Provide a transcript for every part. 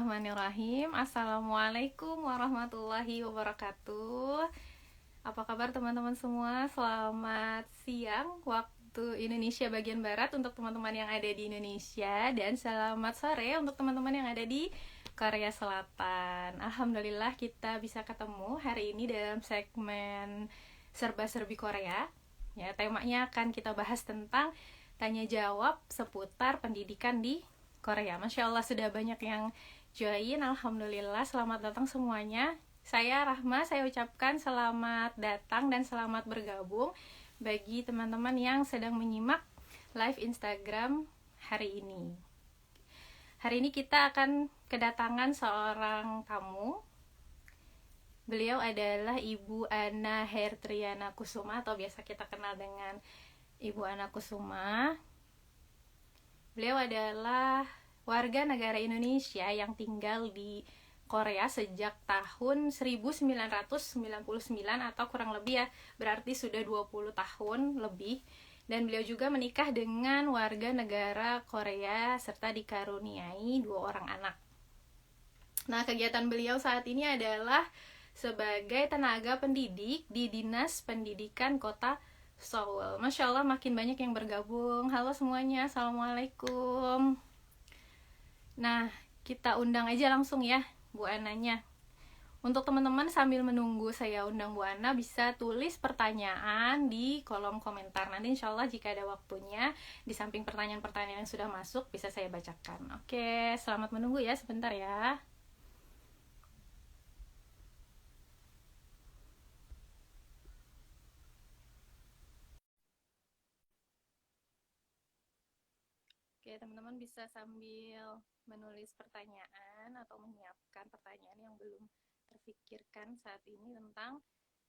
Bismillahirrahmanirrahim. Assalamualaikum warahmatullahi wabarakatuh. Apa kabar teman-teman semua? Selamat siang waktu Indonesia bagian Barat untuk teman-teman yang ada di Indonesia. Dan selamat sore untuk teman-teman yang ada di Korea Selatan. Alhamdulillah kita bisa ketemu hari ini dalam segmen Serba-serbi Korea. Ya, temanya akan kita bahas tentang tanya jawab seputar pendidikan di Korea. Masya Allah sudah banyak yang join. Alhamdulillah, selamat datang semuanya. Saya Rahma, saya ucapkan selamat datang dan selamat bergabung bagi teman-teman yang sedang menyimak live Instagram hari ini. Hari ini kita akan kedatangan seorang tamu. Beliau adalah Ibu Ana Hertriana Kusuma atau biasa kita kenal dengan Ibu Ana Kusuma. Beliau adalah warga negara Indonesia yang tinggal di Korea sejak tahun 1999 atau kurang lebih ya, berarti sudah 20 tahun lebih. Dan beliau juga menikah dengan warga negara Korea serta dikaruniai 2 orang anak. Nah, kegiatan beliau saat ini adalah sebagai tenaga pendidik di Dinas Pendidikan Kota Seoul. Masya Allah makin banyak yang bergabung. Halo semuanya, Assalamualaikum. Nah, kita undang aja langsung ya Bu Ananya. Untuk teman-teman sambil menunggu saya undang Bu Ana, bisa tulis pertanyaan di kolom komentar. Nanti insya Allah jika ada waktunya, di samping pertanyaan-pertanyaan yang sudah masuk, bisa saya bacakan. Oke, selamat menunggu ya, sebentar ya. Oke, teman-teman bisa sambil menulis pertanyaan atau menyiapkan pertanyaan yang belum terfikirkan saat ini tentang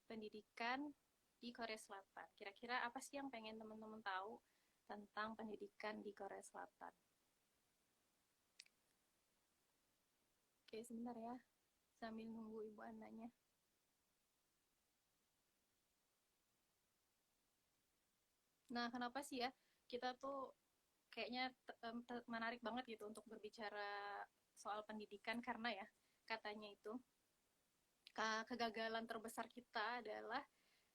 pendidikan di Korea Selatan. Kira-kira apa sih yang pengen teman-teman tahu tentang pendidikan di Korea Selatan? Oke, sebentar ya, sambil nunggu Ibu Ananya. Nah, kenapa sih ya kita tuh kayaknya menarik banget gitu untuk berbicara soal pendidikan, karena ya katanya itu kegagalan terbesar kita adalah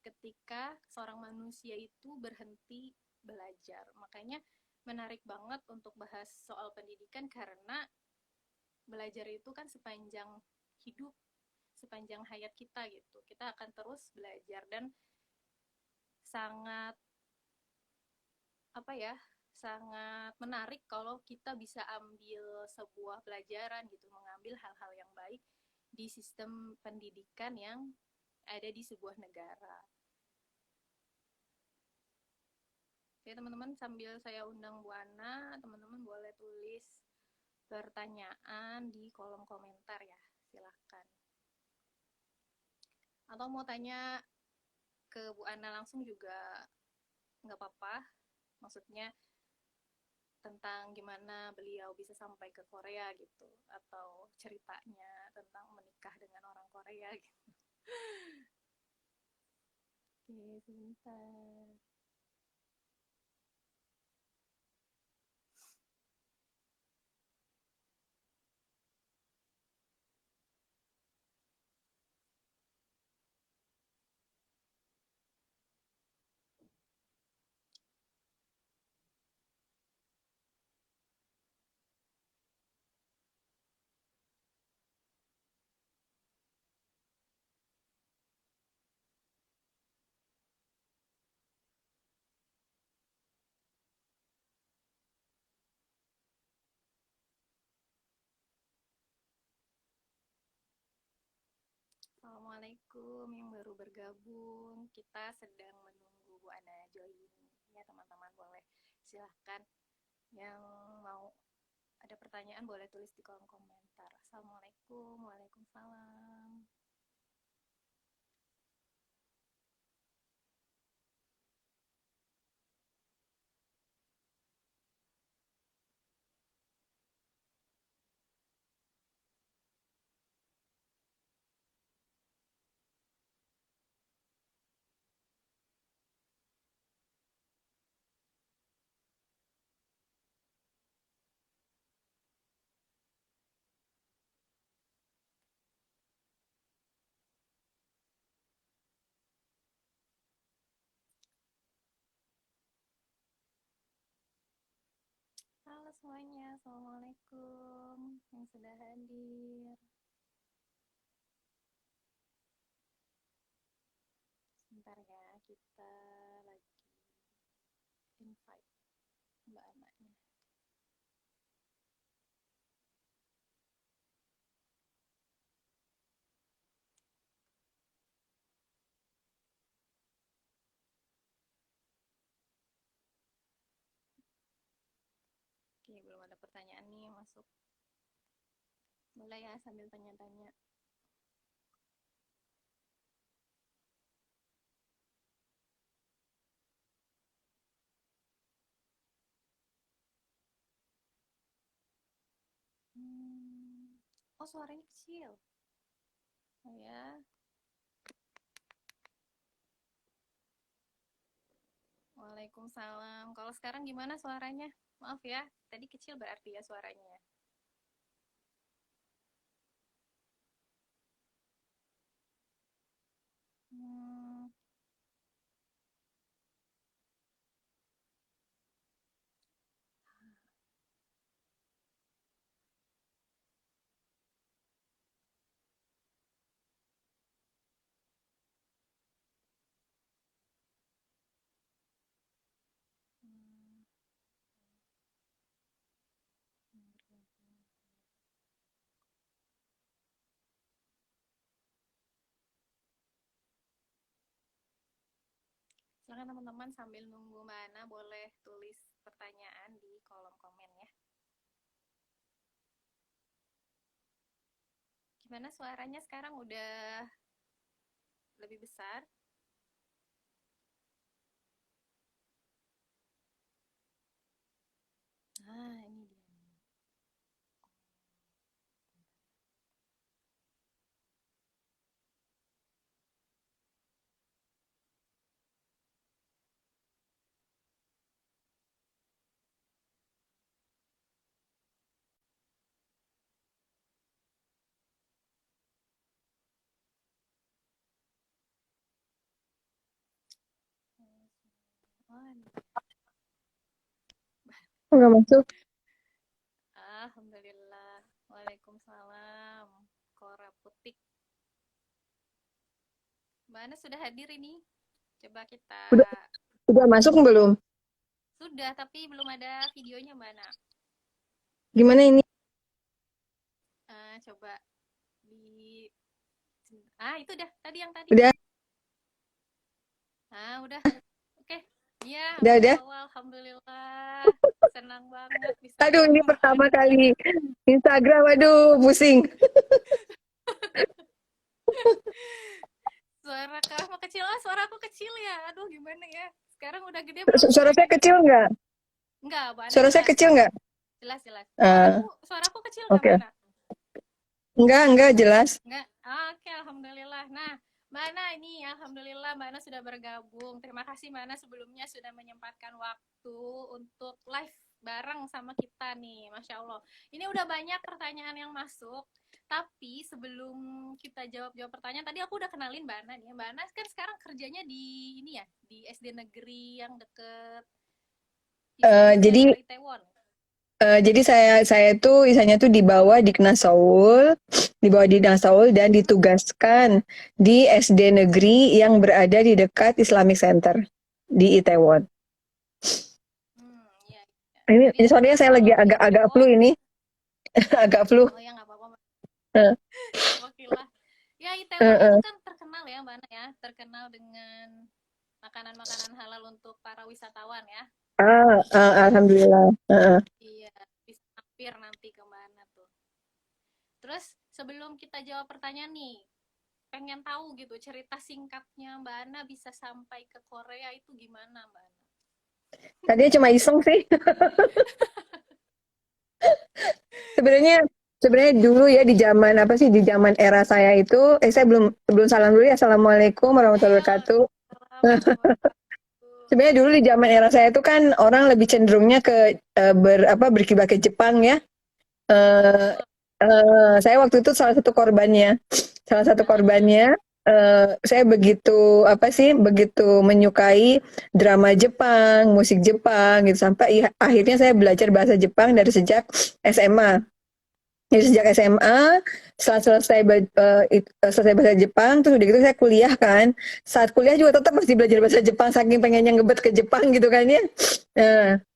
ketika seorang manusia itu berhenti belajar. Makanya menarik banget untuk bahas soal pendidikan, karena belajar itu kan sepanjang hidup, sepanjang hayat kita gitu. Kita akan terus belajar dan sangat apa ya, sangat menarik kalau kita bisa ambil sebuah pelajaran gitu, mengambil hal-hal yang baik di sistem pendidikan yang ada di sebuah negara. Oke teman-teman, sambil saya undang Bu Ana, teman-teman boleh tulis pertanyaan di kolom komentar ya, silahkan. Atau mau tanya ke Bu Ana langsung juga nggak apa-apa, maksudnya tentang gimana beliau bisa sampai ke Korea gitu, atau ceritanya tentang menikah dengan orang Korea gitu. Oke, sebentar. Assalamualaikum yang baru bergabung. Kita sedang menunggu Bu Ana join. Ya teman-teman, boleh silahkan yang mau ada pertanyaan boleh tulis di kolom komentar. Assalamualaikum, waalaikumsalam. semuanya, assalamualaikum yang sudah hadir. Sebentar ya, kita lagi invite Mbak anaknya. Oke, belum ada pertanyaan nih yang masuk. Boleh ya sambil tanya-tanya. Oh, suaranya kecil. Oh ya. Waalaikumsalam. Kalau sekarang gimana suaranya? Maaf ya, tadi kecil berarti ya suaranya. Hmm. Hmm. Silakan teman-teman sambil nunggu mana boleh tulis pertanyaan di kolom komen ya. Gimana suaranya sekarang udah lebih besar? Ah, ini dia. Oh, Nggak masuk. Alhamdulillah. Waalaikumsalam. Kora Putik. Mbak Ana sudah hadir ini. Coba kita. Udah, udah masuk belum? Sudah, tapi belum ada videonya Mbak Ana. Gimana ini? Coba di. Itu dah. Tadi yang tadi. Udah, Udah. Oke. Iya, udah. awal-awal. Alhamdulillah. Senang banget bisa Aduh, ketemu ini Mbak pertama Ana. kali Instagram. Aduh, pusing. Suara kamu kecil, suara aku kecil ya. Aduh, gimana ya? Sekarang udah gede belum Suara saya suaranya? kecil nggak? Enggak, Mbak Ana Suara saya jelas. kecil nggak? Jelas, jelas. Uh, Suaraku kecil nggak, Mbak oke. Ana? Enggak, jelas. Enggak. Oke, alhamdulillah. Nah, Mbak Ana ini alhamdulillah Mbak Ana sudah bergabung. Terima kasih Mbak Ana sebelumnya sudah menyempatkan waktu untuk live bareng sama kita nih. Masya Allah. Ini udah banyak pertanyaan yang masuk. Tapi sebelum kita jawab-jawab pertanyaan, tadi aku udah kenalin Mbak Ana nih. Mbak Ana kan sekarang kerjanya di ini ya, di SD negeri yang deket Islamic Jadi Center Itaewon. jadi saya tuh isanya tuh dibawa di Knas Seoul, dan ditugaskan di SD negeri yang berada di dekat Islamic Center di Itaewon. Iya. Ini Jadi soalnya saya lagi kalau di agak flu Itaewon, ini, agak flu. oh ya nggak apa-apa. Uh, Wakilah. Ya, uh, Itaewon itu uh. kan terkenal ya, Mbak Ana ya. Terkenal dengan makanan-makanan halal untuk para wisatawan ya. Alhamdulillah. Iya, bisa mampir nanti ke Mbak Ana tuh. Terus sebelum kita jawab pertanyaan nih, pengen tahu gitu cerita singkatnya Mbak Ana bisa sampai ke Korea itu gimana, Mbak Ana? Tadinya cuma iseng sih. Sebenarnya sebenarnya dulu ya di zaman apa sih di zaman era saya itu saya belum belum salam dulu ya. Assalamualaikum warahmatullahi Ayo, wabarakatuh. warahmatullahi wabarakatuh. Sebenarnya dulu di zaman era saya itu kan orang lebih cenderungnya ke berkiblat ke Jepang ya. Betul, Eh, betul. saya waktu itu salah satu korbannya. Salah satu korbannya saya begitu apa sih, begitu menyukai drama Jepang, musik Jepang gitu sampai akhirnya saya belajar bahasa Jepang dari sejak SMA. Jadi sejak SMA, setelah selesai bahasa Jepang, terus udah gitu saya kuliah kan. Saat kuliah juga tetap masih belajar bahasa Jepang, saking pengennya ngebet ke Jepang gitu kan ya.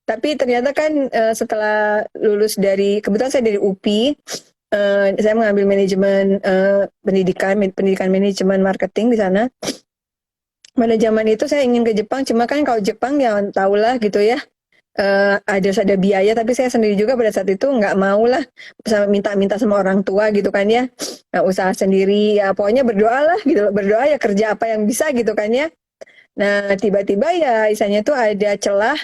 Tapi ternyata kan setelah lulus dari, kebetulan saya dari UPI, saya mengambil manajemen pendidikan manajemen marketing di sana. Pada zaman itu saya ingin ke Jepang, cuma kan kalau Jepang ya tahulah gitu ya, ada biaya, tapi saya sendiri juga pada saat itu nggak mau lah minta-minta sama orang tua gitu kan ya. Usaha sendiri ya, pokoknya berdoa lah gitu, berdoa ya, kerja apa yang bisa gitu kan ya. Nah tiba-tiba ya isanya tuh ada celah.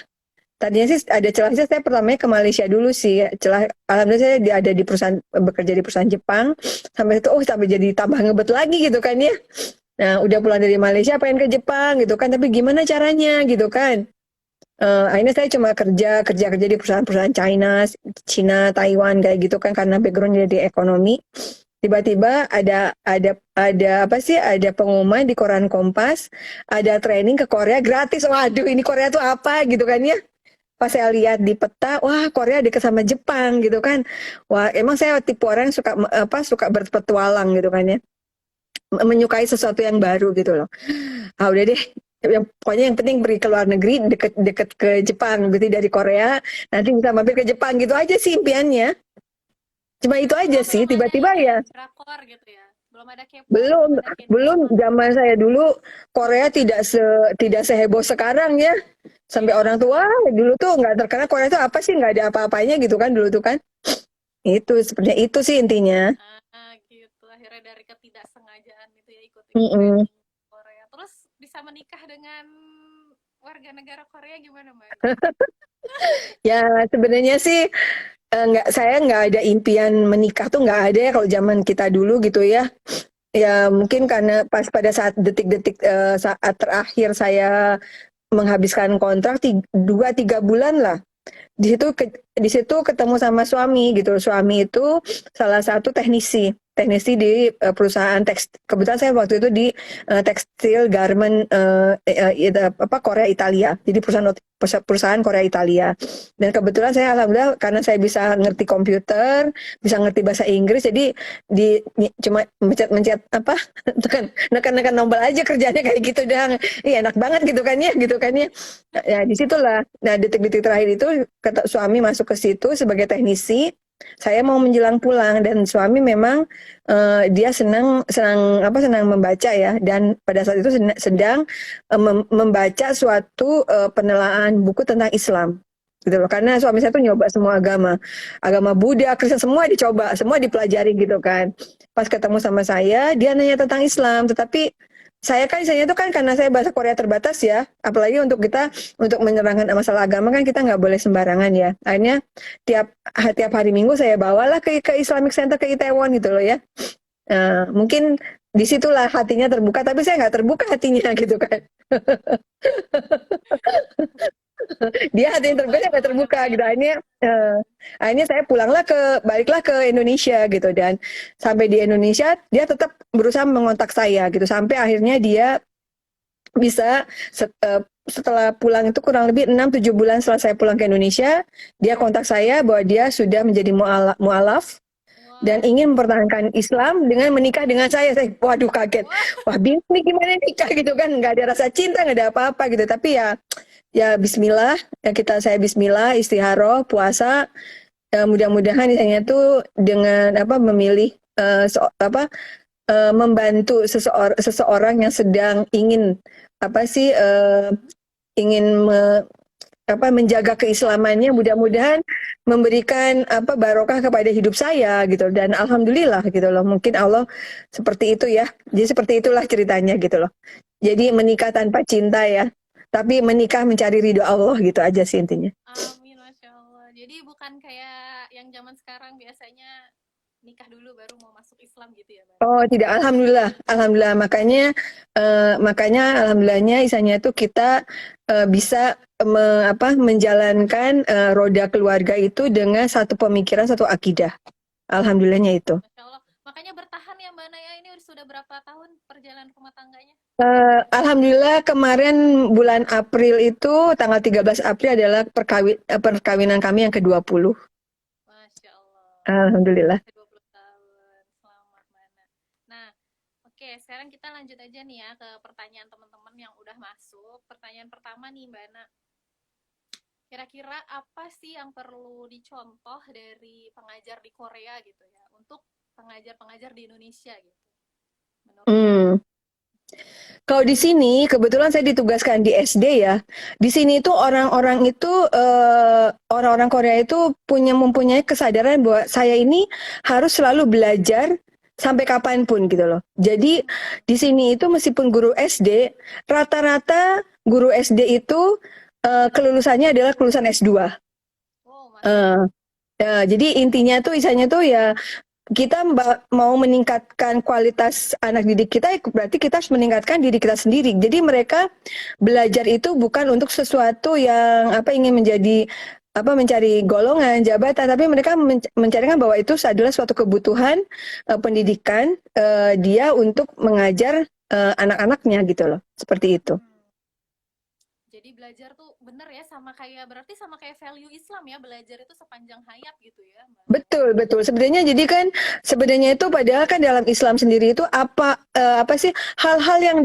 Tadinya sih ada celah sih, saya pertamanya ke Malaysia dulu sih. Celah, alhamdulillah saya ada di perusahaan, bekerja di perusahaan Jepang. Sampai itu sampai jadi tambah ngebet lagi gitu kan ya. Nah udah pulang dari Malaysia pengen ke Jepang gitu kan, tapi gimana caranya gitu kan. Akhirnya saya cuma kerja di perusahaan-perusahaan Cina, Taiwan kayak gitu kan, karena backgroundnya di ekonomi. Tiba-tiba ada apa sih? Ada pengumuman di koran Kompas, ada training ke Korea gratis. Waduh, ini Korea tuh apa gitu kan ya? Pas saya lihat di peta, wah Korea dekat sama Jepang gitu kan. Wah, emang saya tipe orang yang suka berpetualang gitu kan ya, menyukai sesuatu yang baru gitu loh. Udah deh, pokoknya yang penting pergi ke luar negeri, deket-deket ke Jepang, berarti dari Korea nanti bisa mampir ke Jepang gitu aja sih impiannya. Cuma itu aja Oh, sih, belum ada tiba-tiba ini ya. drakor gitu ya. Belum ada K-pop, Belum, belum ada belum K-drama. zaman saya dulu Korea tidak seheboh sekarang ya. Sampai Iya, orang tua dulu tuh nggak terkenal, Korea tuh apa sih, nggak ada apa-apanya gitu kan dulu tuh kan. Itu sebenarnya itu sih intinya. gitu. Akhirnya dari ketidaksengajaan itu ya ikut-ikut Mm-mm. training Korea. Terus bisa menikah dengan warga negara Korea gimana, Mbak? Ya sebenarnya sih saya nggak ada impian menikah tuh, nggak ada ya kalau zaman kita dulu gitu ya. Ya mungkin karena pas pada saat detik-detik saat terakhir saya menghabiskan kontrak 2-3 bulan lah. Di situ ketemu sama suami gitu. Suami itu salah satu teknisi di perusahaan teks. Kebetulan saya waktu itu di tekstil garment apa Korea Italia. Jadi perusahaan Korea Italia. Dan kebetulan saya alhamdulillah karena saya bisa ngerti komputer, bisa ngerti bahasa Inggris, jadi cuma mencet-mencet apa nekan-nekan tombol aja kerjanya kayak gitu dah. Iya enak banget gitu kan ya, gitu kan ya. Ya disitulah. Nah detik-detik terakhir itu kata suami masuk ke situ sebagai teknisi. Saya mau menjelang pulang dan suami memang dia senang membaca ya, dan pada saat itu sedang membaca suatu penelaan buku tentang Islam gitu loh, karena suami saya tuh nyoba semua agama Buddha, Kristen, semua dicoba, semua dipelajari gitu kan. Pas ketemu sama saya dia nanya tentang Islam, tetapi saya tuh kan karena saya bahasa Korea terbatas ya, apalagi untuk menerangkan masalah agama kan kita nggak boleh sembarangan ya. Akhirnya tiap tiap hari Minggu saya bawalah ke Islamic Center ke Itaewon gitu loh ya. Mungkin disitulah hatinya terbuka, tapi saya nggak terbuka hatinya gitu kan. Dia hatinya terbuka, saya nggak Membantu ya, terbuka Mbak ya. gitu. Akhirnya saya baliklah ke Indonesia gitu, dan sampai di Indonesia dia tetap berusaha mengontak saya gitu, sampai akhirnya dia bisa setelah pulang itu kurang lebih 6-7 bulan setelah saya pulang ke Indonesia, dia kontak saya bahwa dia sudah menjadi mualaf dan Wow. ingin mempertahankan Islam dengan menikah dengan saya. Waduh kaget. Wah, Wah bingung nih gimana nikah gitu kan. Nggak ada rasa cinta, nggak ada apa-apa gitu. Tapi ya Bismillah. Saya Bismillah, istiharoh, puasa. Mudah-mudahan misalnya tuh dengan memilih membantu seseorang yang sedang ingin apa sih ingin menjaga keislamannya, mudah-mudahan memberikan barokah kepada hidup saya gitu, dan alhamdulillah gitu loh, mungkin Allah seperti itu ya, jadi seperti itulah ceritanya gitu loh. Jadi menikah tanpa cinta ya, tapi menikah mencari ridho Allah gitu aja sih intinya. amin, Masya Allah. Jadi bukan kayak yang zaman sekarang biasanya nikah dulu baru mau masuk Islam gitu ya, Mbak? Oh tidak, alhamdulillah, alhamdulillah, makanya alhamdulillahnya isanya itu kita bisa menjalankan roda keluarga itu dengan satu pemikiran, satu akidah. Alhamdulillahnya itu. Masya Allah. Makanya bertahan ya Mbak Naya, ini sudah berapa tahun perjalanan rumah tangganya? Alhamdulillah kemarin bulan April itu tanggal 13 April adalah perkawinan kami yang ke-20. Masya Allah. Alhamdulillah. 20 tahun. Selamat, Mana. Nah, oke, sekarang kita lanjut aja nih ya ke pertanyaan teman-teman yang udah masuk. Pertanyaan pertama nih, Mbak Ana. Kira-kira apa sih yang perlu dicontoh dari pengajar di Korea gitu ya, untuk pengajar-pengajar di Indonesia gitu, menurut Mbak Ana? Hmm. Kalau di sini kebetulan saya ditugaskan di SD ya. Di sini itu orang-orang itu orang-orang Korea itu mempunyai kesadaran bahwa saya ini harus selalu belajar sampai kapanpun gitu loh. Jadi di sini itu meskipun guru SD, rata-rata guru SD itu kelulusannya adalah kelulusan S2. Oh, Masya Allah. Eh, jadi intinya tuh isanya tuh ya kita mau meningkatkan kualitas anak didik kita, berarti kita harus meningkatkan diri kita sendiri. Jadi mereka belajar itu bukan untuk sesuatu yang ingin menjadi mencari golongan jabatan, tapi mereka mencarikan bahwa itu adalah suatu kebutuhan pendidikan dia untuk mengajar anak-anaknya gitu loh, seperti itu. Jadi belajar tuh bener ya, berarti sama kayak value Islam ya, belajar itu sepanjang hayat gitu ya, Mbak Ana. Betul, betul. Sebenarnya itu padahal kan dalam Islam sendiri itu apa sih hal-hal yang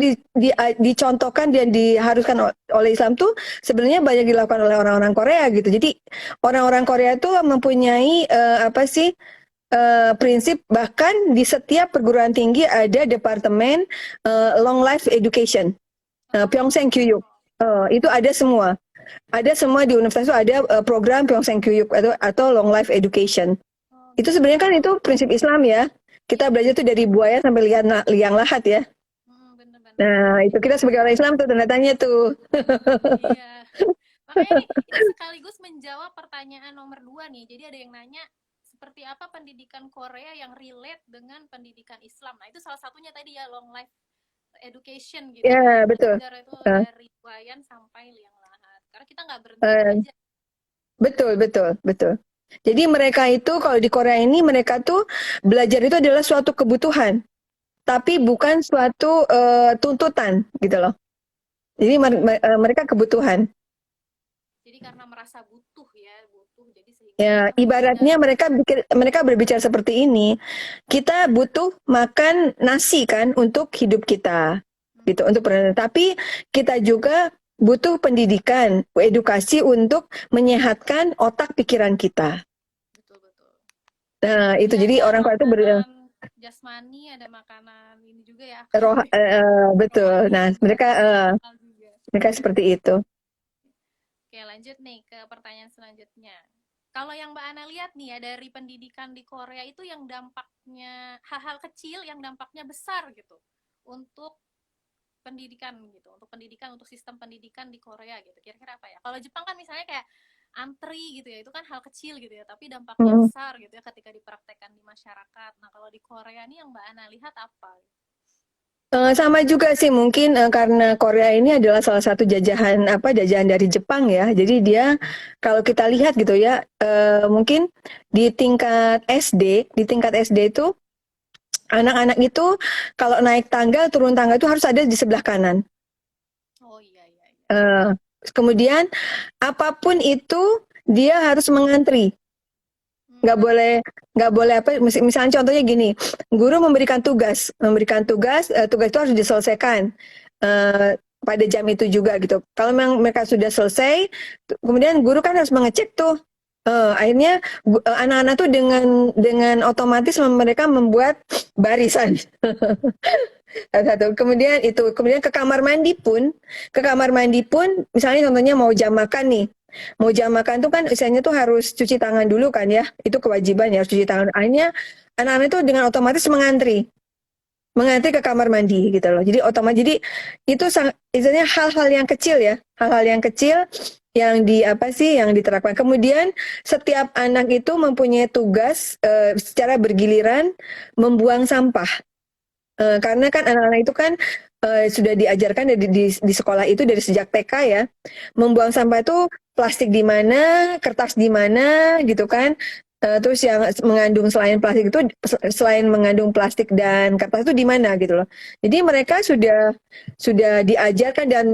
dicontohkan dan diharuskan oleh Islam tuh sebenarnya banyak dilakukan oleh orang-orang Korea gitu. Jadi orang-orang Korea itu mempunyai prinsip, bahkan di setiap perguruan tinggi ada departemen long life education, Pyeongsaeng Kyuyuk. Itu ada semua. Ada semua di universitas itu ada program Pyeongsaeng Kyuyuk atau long life education. Oh Itu gitu. sebenarnya kan itu prinsip Islam ya. Kita belajar tuh dari buaya sampai liang lahat ya. Bener-bener. Nah, itu kita sebagai orang Islam tuh tanda tanya tuh. Iya. Makanya nih, ini sekaligus menjawab pertanyaan nomor 2 nih. Jadi ada yang nanya, seperti apa pendidikan Korea yang relate dengan pendidikan Islam. Nah, itu salah satunya tadi ya, long life education gitu ya. Ya, betul. Belajar itu Uh, dari wayan sampai liang lahat. Karena kita nggak berhenti uh, belajar. betul, betul, betul. Jadi mereka itu kalau di Korea ini mereka tuh belajar itu adalah suatu kebutuhan, tapi bukan suatu tuntutan gitu loh. Jadi mereka kebutuhan. Jadi karena merasa butuh ya, butuh. Jadi sehingga Ya, mereka belajar. ibaratnya mereka berbicara seperti ini. Kita butuh makan nasi kan untuk hidup kita, gitu, untuk tapi kita juga butuh pendidikan, edukasi untuk menyehatkan otak pikiran kita. Betul-betul. Nah, itu Jadi jadi ada orang Korea itu makanan jasmani, ada makanan ini juga ya, betul. rohani Nah, juga, masuk akal juga. mereka seperti itu. Oke, lanjut nih ke pertanyaan selanjutnya. Kalau yang Mbak Ana lihat nih ya, dari pendidikan di Korea itu yang dampaknya hal-hal kecil yang dampaknya besar gitu untuk pendidikan gitu, untuk sistem pendidikan di Korea gitu. Kira-kira apa ya? Kalau Jepang kan misalnya kayak antri gitu ya, itu kan hal kecil gitu ya, tapi dampaknya Hmm. besar gitu ya ketika dipraktekkan di masyarakat. Nah, kalau di Korea nih yang Mbak Ana lihat apa? Sama juga sih mungkin karena Korea ini adalah salah satu jajahan dari Jepang ya. Jadi dia kalau kita lihat gitu ya, mungkin di tingkat SD itu anak-anak itu kalau naik tangga turun tangga itu harus ada di sebelah kanan. Oh iya iya iya. Eh, Kemudian apapun itu dia harus mengantri. nggak Hmm. boleh nggak boleh misalnya contohnya gini, guru memberikan tugas tugas itu harus diselesaikan pada jam itu juga gitu. Kalau memang mereka sudah selesai, kemudian guru kan harus mengecek tuh. Akhirnya anak-anak tuh dengan otomatis mereka membuat barisan. Satu. Kemudian ke kamar mandi pun misalnya contohnya mau jam makan nih. Mau jam makan tuh kan misalnya tuh harus cuci tangan dulu kan ya. Itu kewajiban ya harus cuci tangan. Akhirnya anak-anak itu dengan otomatis mengantri ke kamar mandi gitu loh. Jadi itu misalnya hal-hal yang kecil ya, hal-hal yang kecil yang diterapkan. Kemudian setiap anak itu mempunyai tugas secara bergiliran membuang sampah. Karena kan anak-anak itu kan sudah diajarkan di sekolah itu dari sejak TK ya, membuang sampah itu plastik di mana, kertas di mana gitu kan. Terus yang mengandung selain plastik itu, selain mengandung plastik dan kertas itu di mana gitu loh. Jadi mereka sudah diajarkan, dan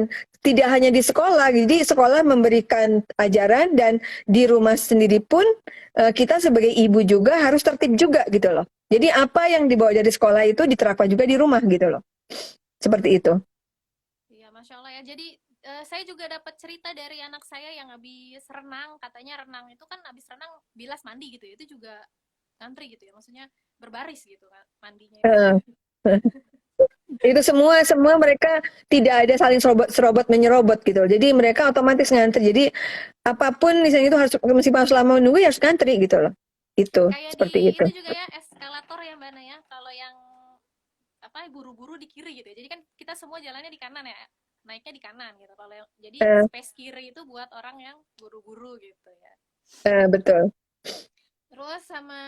tidak hanya di sekolah. Jadi sekolah memberikan ajaran, dan di rumah sendiri pun kita sebagai ibu juga harus tertib juga gitu loh. Jadi apa yang dibawa dari sekolah itu diterapkan juga di rumah gitu loh. Seperti itu. Iya, Masya Allah ya. Jadi saya juga dapat cerita dari anak saya yang habis renang, katanya renang itu kan habis renang bilas mandi gitu ya. Itu juga ngantri gitu ya. Maksudnya berbaris gitu kan mandinya itu. Eh, itu semua semua mereka tidak ada saling serobot menyerobot gitu. Jadi mereka otomatis ngantri. Jadi apapun misalnya itu harus, meskipun lama menunggu ya harus ngantri gitu loh. Itu Kayak seperti di itu. itu juga ya eskalator ya Mbak Naya. Kalau yang apa buru-buru di kiri gitu ya. Jadi kan kita semua jalannya di kanan ya. Naiknya di kanan gitu. Kalau jadi Eh, space kiri itu buat orang yang buru-buru gitu ya. betul. Terus sama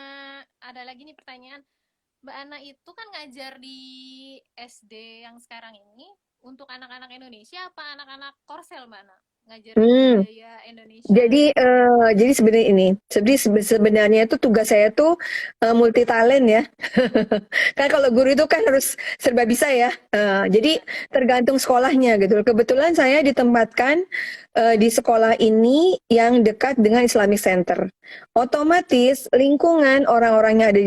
ada lagi nih pertanyaan, Mbak Ana itu kan ngajar di SD yang sekarang ini untuk anak-anak Indonesia apa anak-anak Korsel Mbak Ana? Ngajarin Hmm. budaya Indonesia gitu. Jadi sebenarnya ini, sebenarnya itu tugas saya tuh multi talent ya. Kan kalau guru itu kan harus serba bisa ya. Jadi Iya. tergantung sekolahnya gitu. Kebetulan saya ditempatkan di sekolah ini yang dekat dengan Islamic Center. Otomatis lingkungan orang-orang yang ada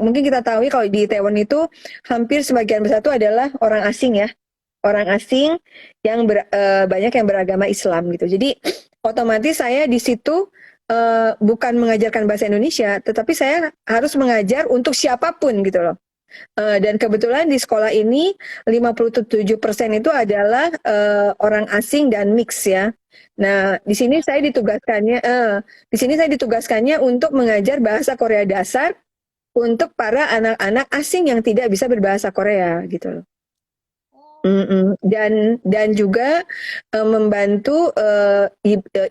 mungkin kita tahu ya, kalau di Taiwan itu hampir sebagian besar itu adalah orang asing ya, orang asing yang banyak yang beragama Islam gitu. Jadi otomatis saya di situ bukan mengajarkan bahasa Indonesia, tetapi saya harus mengajar untuk siapapun gitu loh. Dan kebetulan di sekolah ini 57% itu adalah orang asing dan mix ya. Nah, Banyak ya. di sini saya ditugaskannya untuk mengajar bahasa Korea dasar untuk para anak-anak asing yang tidak bisa berbahasa Korea gitu loh. Oh, Dan juga membantu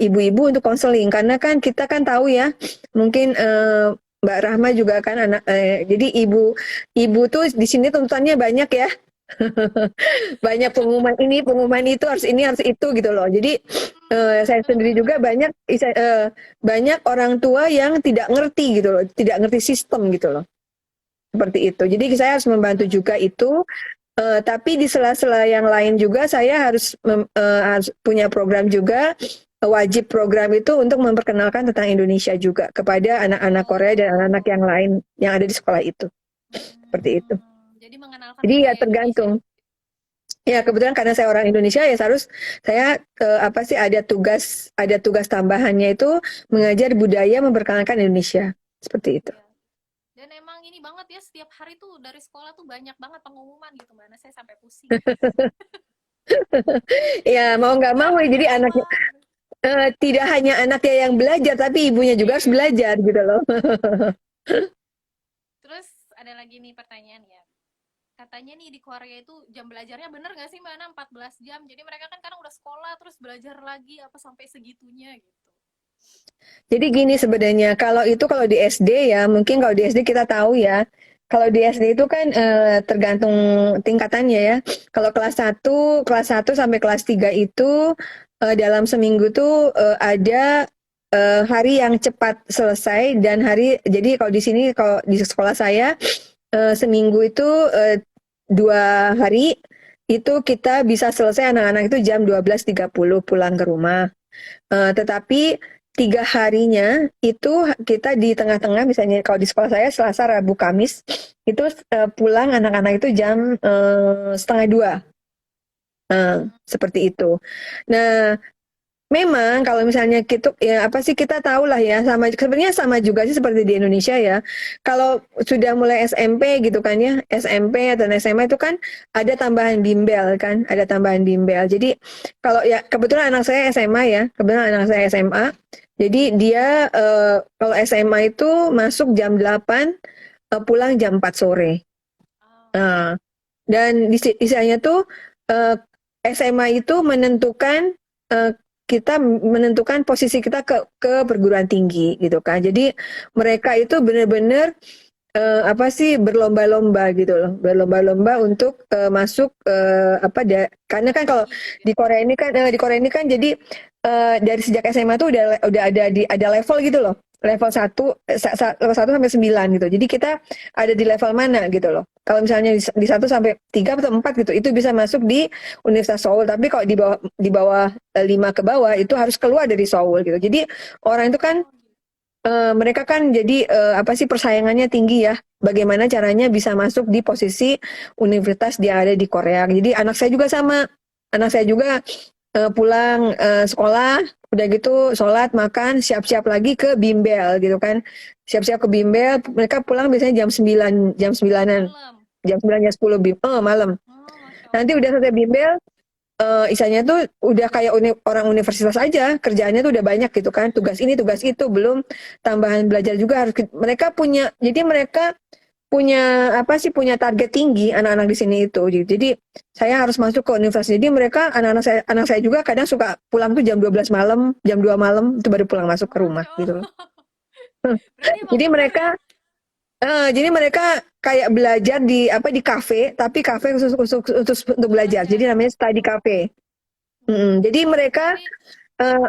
ibu-ibu untuk konseling, karena kan kita kan tahu ya, mungkin Mbak Rahma juga kan jadi ibu tuh di sini tuntutannya banyak ya. Banyak pengumuman ini, pengumuman itu, harus ini, harus itu gitu loh. Jadi saya sendiri juga banyak orang tua yang tidak ngerti gitu loh, tidak ngerti sistem gitu loh. Seperti itu. Jadi saya harus membantu juga itu. Tapi di sela-sela yang lain juga saya harus punya program juga, wajib program itu untuk memperkenalkan tentang Indonesia juga kepada anak-anak Korea dan anak-anak oh, yang lain yang ada di sekolah itu. Seperti itu. jadi mengenalkan Jadi ya budaya Indonesia. tergantung. Ya kebetulan karena saya orang Indonesia ya saya apa sih, ada tugas tambahannya itu mengajar budaya, memperkenalkan Indonesia. Seperti itu. Iya. Dan emang ini banget ya setiap hari tuh dari sekolah tuh banyak banget pengumuman gitu mana saya sampai pusing. Ya mau nggak mau ya, Hari jadi anaknya apa gitu. tidak hanya anaknya yang belajar, tapi ibunya juga harus Iya. belajar gitu loh. Terus ada lagi nih pertanyaan ya. Katanya nih di Korea itu jam belajarnya bener gak sih Mbak Ana 14 jam? Jadi mereka kan kadang udah sekolah terus belajar lagi apa sampai segitunya gitu. Jadi gini sebenarnya, kalau di SD ya, mungkin kalau di SD kita tahu ya, kalau di SD itu kan tergantung tingkatannya ya. Kalau kelas satu sampai kelas 3 itu dalam seminggu tuh ada hari yang cepat selesai, dan jadi kalau di sini, kalau di sekolah saya seminggu itu 2 hari itu kita bisa selesai, anak-anak itu jam 12.30 pulang ke rumah. Tetapi 3 harinya itu kita di tengah-tengah, misalnya kalau di sekolah saya Selasa, Rabu, Kamis, itu pulang anak-anak itu jam 1:30. Seperti itu. Nah, memang kalau misalnya kita ya apa sih, kita tahu lah ya, sebenarnya sama juga sih seperti di Indonesia ya. Kalau sudah mulai SMP gitu kan ya, SMP atau SMA itu kan ada tambahan bimbel kan, ada tambahan bimbel. Jadi kalau ya kebetulan anak saya SMA ya, kebetulan anak saya SMA. Jadi dia kalau SMA itu masuk jam 8, pulang jam 4 sore. Oh, Nah, dan istilahnya tuh eh, SMA itu menentukan eh, kita menentukan posisi kita ke perguruan tinggi gitu kan. Jadi mereka itu benar-benar apa sih, berlomba-lomba gitu loh, berlomba-lomba untuk masuk karena kan kalau tinggi gitu ya. di Korea ini kan jadi dari sejak SMA tuh udah ada level gitu loh. level 1 sampai 9 gitu. Jadi kita ada di level mana gitu loh. Kalau misalnya di 1 sampai 3 atau 4 gitu, itu bisa masuk di Universitas Seoul. Tapi kalau di bawah 5 ke bawah itu harus keluar dari Seoul gitu. Jadi orang itu kan Oh gitu. mereka kan jadi apa sih persaingannya tinggi ya. Bagaimana caranya bisa masuk di posisi universitas yang ada di Korea. Jadi anak saya juga sama. Anak saya juga pulang sekolah, udah gitu sholat, makan, siap-siap lagi ke bimbel gitu kan. Siap-siap ke bimbel, mereka pulang biasanya jam 9-an, Malam. jam 9 jam 10 malam. Oh, Masya Nanti udah Allah. selesai bimbel, isanya tuh udah kayak orang universitas aja, kerjaannya tuh udah banyak gitu kan. Tugas ini, tugas itu, belum tambahan belajar juga harus mereka punya. Jadi mereka punya apa sih punya target tinggi anak-anak di sini itu. Jadi saya harus masuk ke universitas. Jadi mereka anak saya juga kadang suka pulang tuh jam 12 malam, jam 2 malam itu baru pulang masuk ke rumah Masya gitu loh. Allah. Berarti emang Jadi bener mereka ya? jadi mereka kayak belajar di apa di kafe, tapi kafe khusus untuk belajar. Jadi Belajar. namanya study cafe. Jadi mereka Berarti eh,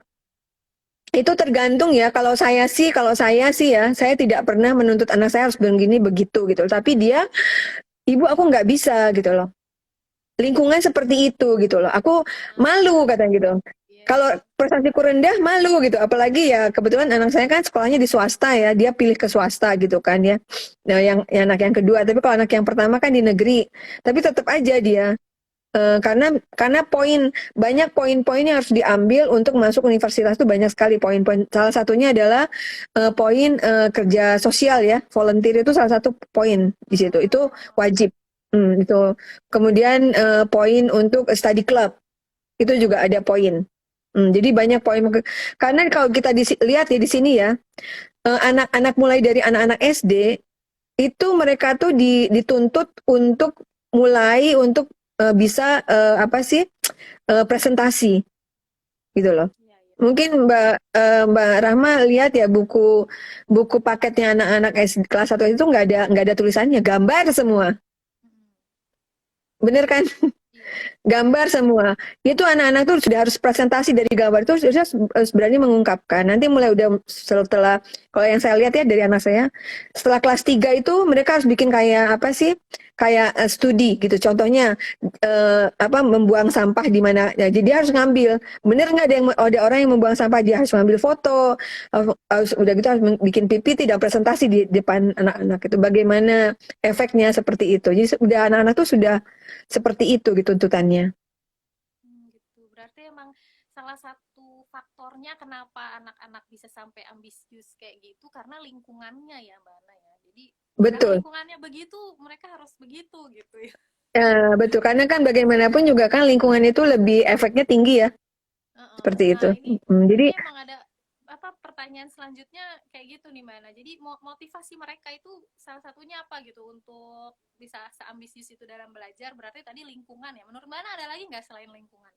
itu tergantung ya. Kalau saya sih ya, saya tidak pernah menuntut anak saya harus begini begitu gitu. Tapi dia, ibu aku nggak bisa gitu loh. Lingkungan seperti itu gitu loh. Aku malu katanya gitu. iya Kalau iya. prestasiku rendah malu gitu. Apalagi ya kebetulan anak saya kan sekolahnya di swasta ya. Dia pilih ke swasta gitu kan ya. Nah, yang anak yang kedua. Tapi kalau anak yang pertama kan di negeri. Tapi tetap aja dia karena banyak poin-poin yang harus diambil untuk masuk universitas itu banyak sekali poin-poin. Salah satunya adalah poin kerja sosial ya, volunteer itu salah satu poin di situ. Itu Oh, wajib. Itu. Kemudian poin untuk study club itu juga ada poin. Jadi banyak poin. Karena kalau kita lihat ya di sini ya, anak-anak mulai dari anak-anak SD itu mereka tuh dituntut untuk mulai untuk bisa apa sih presentasi gitu loh. iya iya. Mungkin Mbak Rahma lihat ya buku buku paketnya anak-anak SD kelas 1 itu nggak ada tulisannya, gambar semua. Mm, Bener kan? iya. Gambar semua. Itu anak-anak tuh sudah harus presentasi dari gambar itu sudah harus berani mengungkapkan. Nanti mulai udah setelah kalau yang saya lihat ya dari anak saya, setelah kelas 3 itu mereka harus bikin kayak apa sih? Kayak studi gitu. Contohnya apa membuang sampah di mana. Ya, jadi dia harus ngambil. Bener nggak ada orang yang membuang sampah dia harus ngambil foto. Udah gitu harus bikin PPT dan presentasi di depan anak-anak itu. Bagaimana efeknya seperti itu. Jadi udah anak-anak tuh sudah seperti itu gitu tuntutannya. Gitu. Berarti emang salah satu faktornya kenapa anak-anak bisa sampai ambisius kayak gitu karena lingkungannya ya Mbak Ana ya. Jadi karena Betul. lingkungannya begitu, mereka harus begitu gitu ya. Betul. Karena kan bagaimanapun juga kan lingkungan itu lebih efeknya tinggi ya, Heeh. seperti itu. Nah, Jadi ini emang ada apa pertanyaan selanjutnya kayak gitu nih Mbak Ana. Jadi motivasi mereka itu salah satunya apa gitu untuk bisa seambisius itu dalam belajar? Berarti tadi lingkungan ya. Menurut Mbak Ana ada lagi nggak selain lingkungan?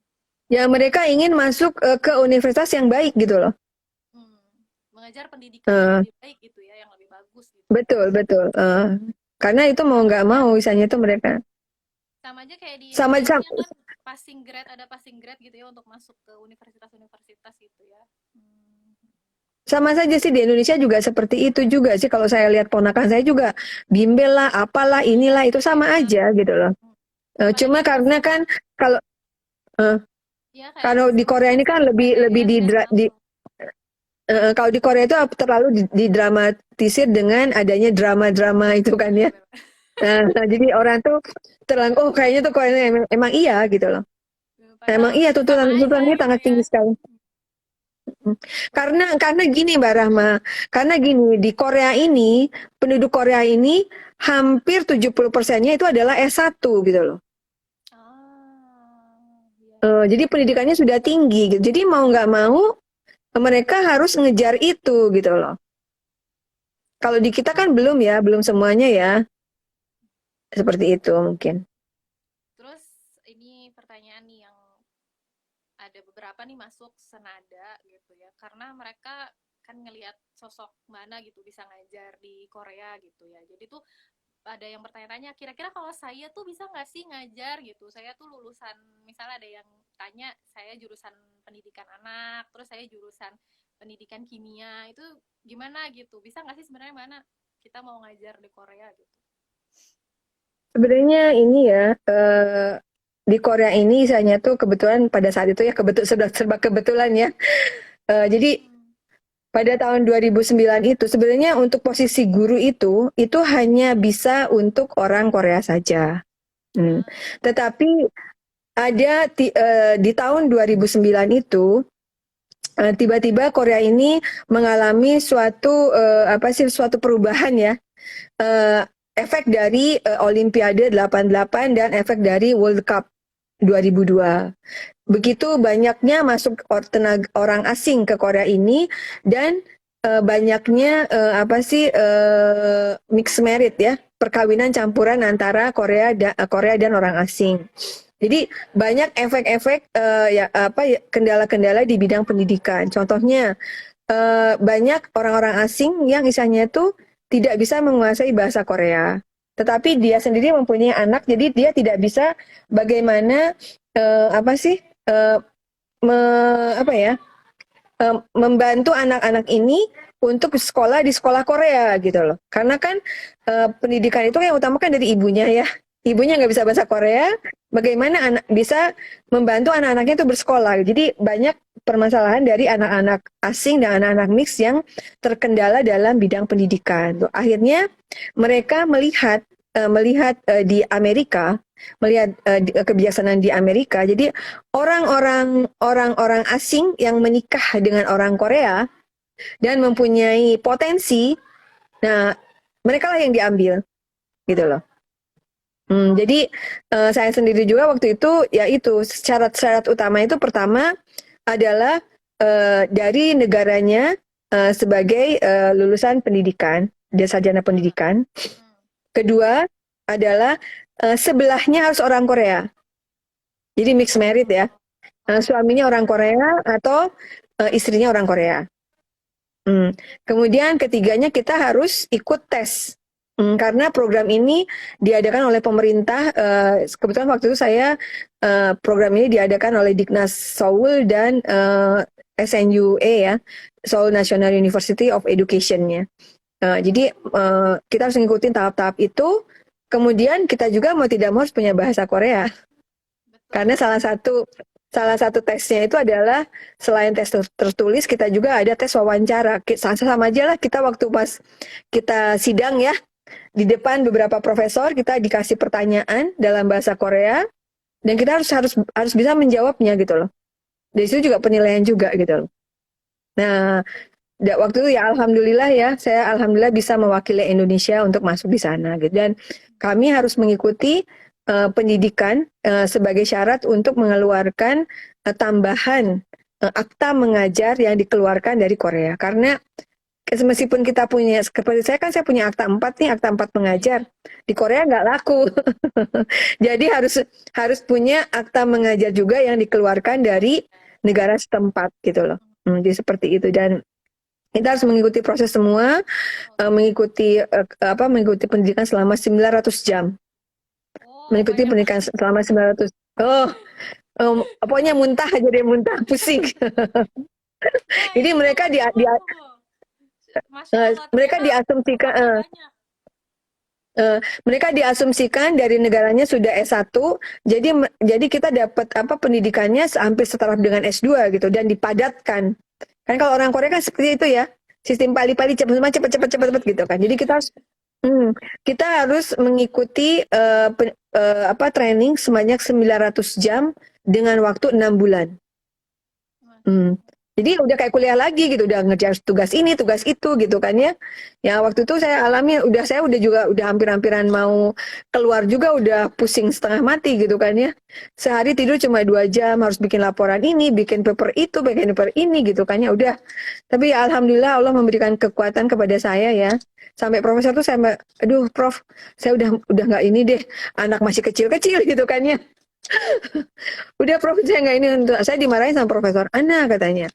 ya mereka ingin masuk ke universitas yang baik gitu loh. Hmm, mengajar pendidikan yang Eh, lebih baik gitu ya, yang lebih bagus gitu. betul betul. Karena itu mau Sama nggak aja, mau, misalnya itu mereka sama aja kayak di sama Indonesia kan passing grade ada passing grade gitu ya untuk masuk ke universitas-universitas gitu ya. Hmm. sama saja sih di Indonesia juga seperti itu juga sih. Kalau saya lihat ponakan saya juga bimbel lah, apalah Iya, inilah itu sama iya. aja gitu loh. Hmm. Cuma Apalagi karena masuk kan kalau eh, ya kayak kalau di masuk Korea ini kan lebih lebih PTN kan di langsung. kalau di Korea itu terlalu didramatisir dengan adanya drama-drama itu kan Iya ya. benar. Nah, jadi orang tuh terlalu, oh kayaknya tuh Korea emang iya gitu loh. Emang Padahal iya sama tuntutan aja tuntutannya gitu sangat ya. tinggi sekali. Karena gini Mbak Rahma, karena gini di Korea ini penduduk Korea ini hampir 70%-nya itu adalah S1 gitu loh. Ah, iya iya. Jadi pendidikannya sudah tinggi gitu. Jadi mau nggak mau mereka harus ngejar itu gitu loh. Kalau di kita kan belum ya, belum semuanya ya. Seperti itu mungkin. Terus ini pertanyaan nih yang ada beberapa nih masuk senada gitu ya karena mereka kan ngelihat sosok mana gitu bisa ngajar di Korea gitu ya jadi tuh ada yang bertanya-tanya kira-kira kalau saya tuh bisa nggak sih ngajar gitu saya tuh lulusan misalnya ada yang tanya saya jurusan pendidikan anak terus saya jurusan pendidikan kimia itu gimana gitu, bisa nggak sih sebenarnya mana kita mau ngajar di Korea gitu? Sebenarnya ini ya, di Korea ini misalnya tuh kebetulan pada saat itu ya serba kebetulan ya. Jadi Hmm. pada tahun 2009 itu sebenarnya untuk posisi guru itu hanya bisa untuk orang Korea saja. Hmm. Ah, Tetapi di tahun 2009 itu tiba-tiba Korea ini mengalami suatu perubahan ya, eh, efek dari Olimpiade 88 dan efek dari World Cup 2002. Begitu banyaknya masuk orang asing ke Korea ini dan banyaknya mixed marriage ya, perkawinan campuran antara Korea dan orang asing. Jadi banyak efek-efek kendala-kendala di bidang pendidikan. Contohnya banyak orang-orang asing yang misalnya itu tidak bisa menguasai bahasa Korea. Tetapi dia sendiri mempunyai anak, jadi dia tidak bisa bagaimana eh, apa sih eh, me, apa ya membantu anak-anak ini untuk sekolah di sekolah Korea gitu loh. Karena kan pendidikan itu yang utama kan dari ibunya ya. Ibunya nggak bisa bahasa Korea, bagaimana anak bisa membantu anak-anaknya itu bersekolah. Jadi banyak permasalahan dari anak-anak asing dan anak-anak mix yang terkendala dalam bidang pendidikan. Tuh, akhirnya mereka melihat di Amerika, melihat kebijaksanaan di Amerika. Jadi orang-orang asing yang menikah dengan orang Korea dan mempunyai potensi, nah mereka lah yang diambil gitu loh. Jadi saya sendiri juga waktu itu ya itu syarat-syarat utama itu pertama adalah dari negaranya sebagai lulusan pendidikan, dia sarjana pendidikan. hmm. Kedua adalah sebelahnya harus orang Korea. Jadi mixed married ya. Oh, oh, Suaminya orang Korea atau istrinya orang Korea. Hmm. Kemudian ketiganya kita harus ikut tes. Karena program ini diadakan oleh pemerintah. Kebetulan waktu itu saya program ini diadakan oleh Dignas Seoul dan SNUE ya, Seoul National University of Education-nya. Jadi kita harus ngikutin tahap-tahap itu. Kemudian kita juga mau tidak mau harus punya bahasa Korea. Karena betul. salah satu tesnya itu adalah selain tes tertulis kita juga ada tes wawancara. Sama aja lah kita waktu pas kita sidang ya di depan beberapa profesor kita dikasih pertanyaan dalam bahasa Korea dan kita harus harus harus bisa menjawabnya gitu loh. Dari situ juga penilaian juga gitu loh. Nah, waktu itu ya alhamdulillah ya, saya alhamdulillah bisa mewakili Indonesia untuk masuk di sana gitu. Dan kami harus mengikuti pendidikan sebagai syarat untuk mengeluarkan tambahan akta mengajar yang dikeluarkan dari Korea. Karena meskipun kita punya, seperti saya punya akta 4 nih, akta 4 mengajar. Di Korea nggak laku. Jadi harus punya akta mengajar juga yang dikeluarkan dari negara setempat gitu loh. Jadi seperti itu dan kita harus mengikuti proses semua, mengikuti pendidikan selama 900 jam. Oh, Mengikuti banyak pendidikan banget. selama 900. Oh, pokoknya muntah aja deh, muntah, pusing. Wah, Jadi itu Masya Allah, mereka ternyata diasumsikan masih banyak. mereka diasumsikan dari negaranya sudah S1, jadi kita dapat pendidikannya hampir setaraf dengan S2 gitu dan dipadatkan. Kan kalau orang Korea kan seperti itu ya, sistem pali-pali cepat-cepat gitu kan. Jadi hmm, kita harus mengikuti training sebanyak 900 jam dengan waktu 6 bulan. Masya Hmm. Allah. Jadi udah kayak kuliah lagi gitu, udah ngerjain tugas ini, tugas itu gitu kan ya. Ya waktu itu saya alami, saya udah hampir-hampiran mau keluar juga, udah pusing setengah mati gitu kan ya. Sehari tidur cuma 2 jam, harus bikin laporan ini, bikin paper ini gitu kan ya. Udah. Tapi ya alhamdulillah Allah memberikan kekuatan kepada saya ya. Sampai profesor tuh aduh Prof, saya udah nggak ini deh, anak masih kecil-kecil gitu kan ya. Udah Prof, saya nggak ini, saya dimarahin sama Profesor Ana katanya.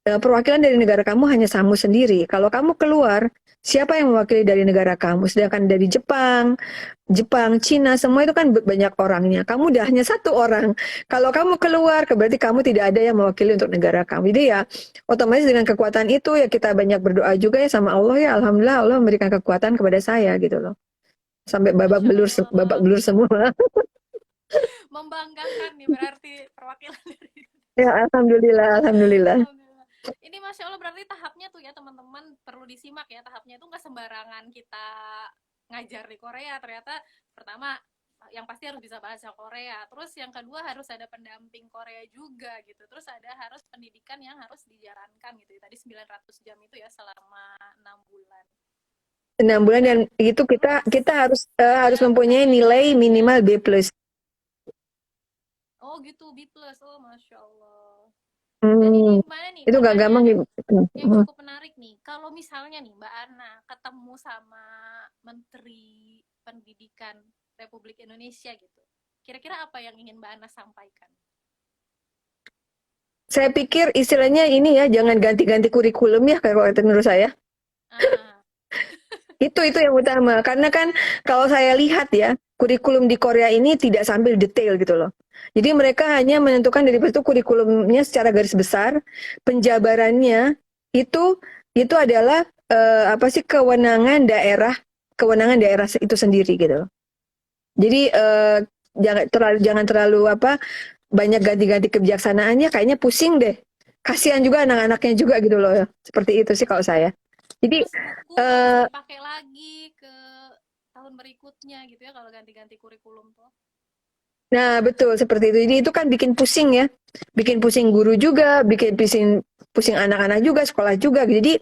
Perwakilan dari negara kamu hanya kamu sendiri. Kalau kamu keluar, Siapa yang mewakili dari negara kamu? Sedangkan dari Jepang, Cina, semua itu kan banyak orangnya. Kamu udah hanya satu orang. Kalau kamu keluar, berarti kamu tidak ada yang mewakili untuk negara kamu. Jadi ya, otomatis dengan kekuatan itu ya kita banyak berdoa juga ya sama Allah ya. Alhamdulillah Allah memberikan kekuatan kepada saya gitu loh. Sampai Masya babak Allah, belur semua. membanggakan nih berarti perwakilan dari Ya, alhamdulillah, alhamdulillah. Alhamdulillah. Ini Masya Allah berarti tahapnya tuh ya teman-teman perlu disimak ya, tahapnya itu nggak sembarangan kita ngajar di Korea. Ternyata pertama yang pasti harus bisa bahasa Korea, terus yang kedua harus ada pendamping Korea juga gitu, terus ada harus pendidikan yang harus dijalankan gitu ya. Tadi 900 jam itu ya selama 6 bulan. 6 bulan dan itu kita Terus kita harus mempunyai nilai minimal B+. oh gitu, B plus, oh Masya Allah. Dan Hmm, ini gimana nih itu gak gampang. pertanyaan yang cukup menarik nih. Kalau misalnya nih Mbak Ana ketemu sama Menteri Pendidikan Republik Indonesia gitu, kira-kira apa yang ingin Mbak Ana sampaikan? Saya pikir istilahnya ini ya, jangan ganti-ganti kurikulum ya kalau menurut saya. Ah, Itu yang utama. Karena kan kalau saya lihat ya, kurikulum di Korea ini tidak sambil detail gitu loh. Jadi mereka hanya menentukan dari situ kurikulumnya secara garis besar, penjabarannya itu itu adalah apa sih kewenangan daerah itu sendiri gitu loh. Jadi jangan terlalu apa banyak ganti-ganti kebijaksanaannya, kayaknya pusing deh. Kasihan juga anak-anaknya juga gitu loh. Seperti itu sih kalau saya. Jadi terus buku nggak bisa eh, dipakai lagi ke tahun berikutnya gitu ya kalau ganti-ganti kurikulum tuh. nah, betul seperti itu. Jadi itu kan bikin pusing ya. Bikin pusing guru juga, bikin pusing pusing anak-anak juga, sekolah juga. Jadi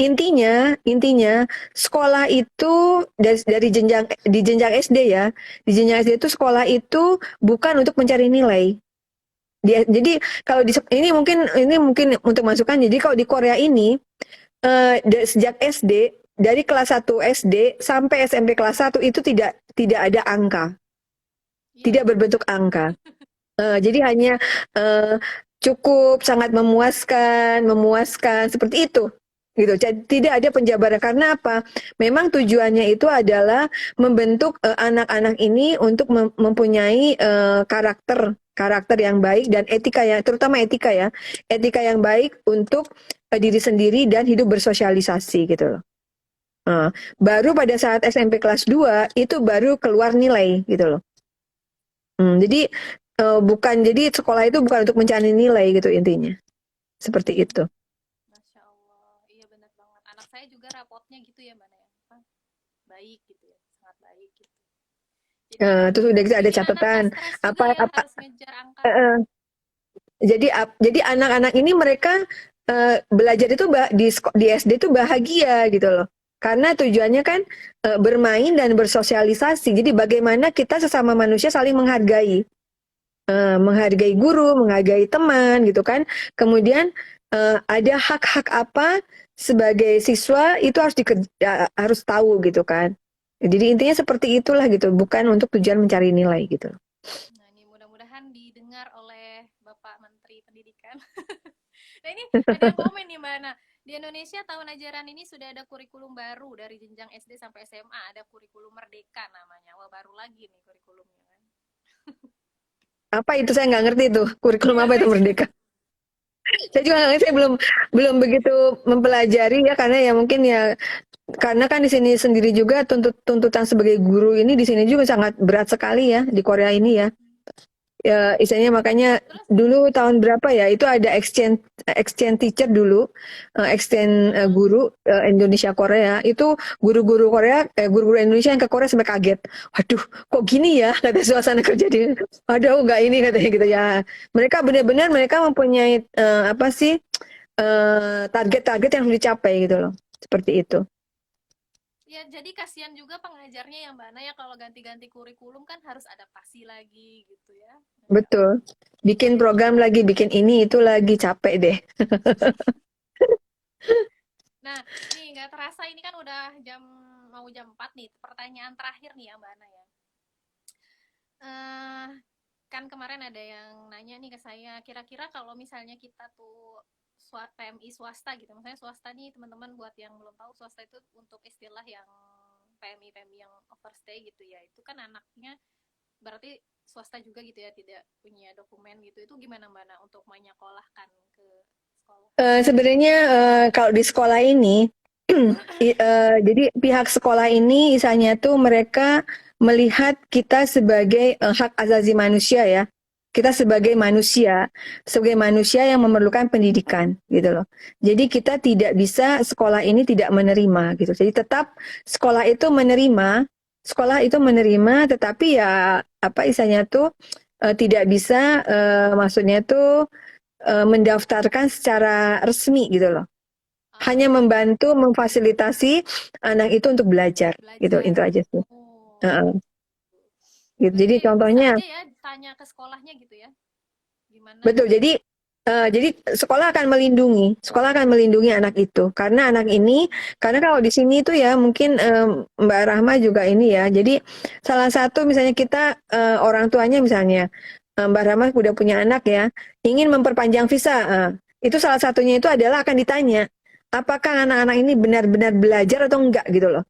intinya sekolah itu dari jenjang SD ya. Di jenjang SD itu sekolah itu bukan untuk mencari nilai. Jadi kalau ini mungkin untuk masukan. Jadi kalau di Korea ini sejak SD dari kelas 1 SD sampai SMP kelas 1 itu tidak ada angka, Iya tidak betul. berbentuk angka. Jadi hanya uh, cukup sangat memuaskan seperti itu gitu. Jadi, tidak ada penjabaran karena apa? Memang tujuannya itu adalah membentuk anak-anak ini untuk mempunyai karakter yang baik dan etika yang terutama etika yang baik untuk diri sendiri dan hidup bersosialisasi gitu loh. Uh, Baru pada saat SMP kelas 2 itu baru keluar nilai gitu loh. Jadi sekolah itu bukan untuk mencari nilai gitu intinya. Seperti itu. Masya Allah, iya benar banget. Anak saya juga rapotnya gitu ya Mbak Naya. Apa? Baik gitu ya, sangat baik gitu. Jadi Terus udah gitu ada bikin anak catatan nggak stres juga apa ya apa harus ngejar angka. uh, jadi anak-anak ini mereka belajar itu di SD itu bahagia gitu loh. Karena tujuannya kan bermain dan bersosialisasi. Jadi bagaimana kita sesama manusia saling menghargai guru, menghargai teman gitu kan. Kemudian ada hak-hak apa sebagai siswa itu harus tahu gitu kan. Jadi intinya seperti itulah gitu, bukan untuk tujuan mencari nilai gitu. Nah ini mudah-mudahan didengar oleh Bapak Menteri Pendidikan. Nah ini ada yang komen nih Mbak Ana. Di Indonesia tahun ajaran ini sudah ada kurikulum baru dari jenjang SD sampai SMA. Ada kurikulum Merdeka namanya. Wah baru lagi nih kurikulumnya kan. Apa itu saya nggak ngerti tuh kurikulum Iya apa itu saya Merdeka. Saya juga nggak ngerti, saya belum belum begitu mempelajari ya karena ya mungkin ya karena kan di sini sendiri juga tuntutan sebagai guru ini di sini juga sangat berat sekali ya di Korea ini ya. Ya, istilahnya makanya terus dulu tahun berapa ya itu ada exchange exchange teacher dulu, exchange guru Indonesia Korea itu guru-guru Indonesia yang ke Korea sampai kaget. Waduh, kok gini ya kata suasana kerja di. Waduh, nggak ini katanya gitu ya. Mereka benar-benar mereka mempunyai apa sih target-target yang harus dicapai gitu loh. Seperti itu. ya jadi kasihan juga pengajarnya yang Mbak Naya kalau ganti-ganti kurikulum kan harus adaptasi lagi gitu ya. Masya Betul. Allah. Bikin program lagi, bikin ini itu lagi capek deh. Nah, nih nggak terasa ini kan udah mau jam 4 nih. Pertanyaan terakhir nih ya Mbak Ana ya. Eh kan kemarin ada yang nanya nih ke saya, kira-kira kalau misalnya kita tuh PMI swasta gitu. Misalnya swasta nih teman-teman, buat yang belum tahu, swasta itu untuk istilah yang PMI yang overstay gitu ya. Itu kan anaknya berarti swasta juga gitu ya, tidak punya dokumen gitu. Itu gimana Mbak Ana untuk menyekolahkan ke sekolah? Sebenarnya kalau di sekolah ini, jadi pihak sekolah ini misalnya tuh mereka melihat kita sebagai hak asasi manusia ya. Kita sebagai manusia yang memerlukan pendidikan gitu loh. Jadi kita tidak bisa sekolah ini tidak menerima gitu. Jadi tetap sekolah itu menerima, tetapi ya apa istilahnya tuh tidak bisa maksudnya tuh mendaftarkan secara resmi gitu loh. Hanya Oh, membantu memfasilitasi anak itu untuk belajar gitu, belajar. itu aja sih. Oh, Gitu. Jadi berarti bisa contohnya aja ya tanya ke sekolahnya gitu ya, gimana betul. gitu. Jadi sekolah akan melindungi anak itu karena anak ini karena kalau di sini itu ya mungkin Mbak Rahma juga ini ya. Jadi salah satu misalnya kita orang tuanya misalnya Mbak Rahma udah punya anak ya, ingin memperpanjang visa. Itu salah satunya itu adalah akan ditanya apakah anak-anak ini benar-benar belajar atau enggak gitu loh.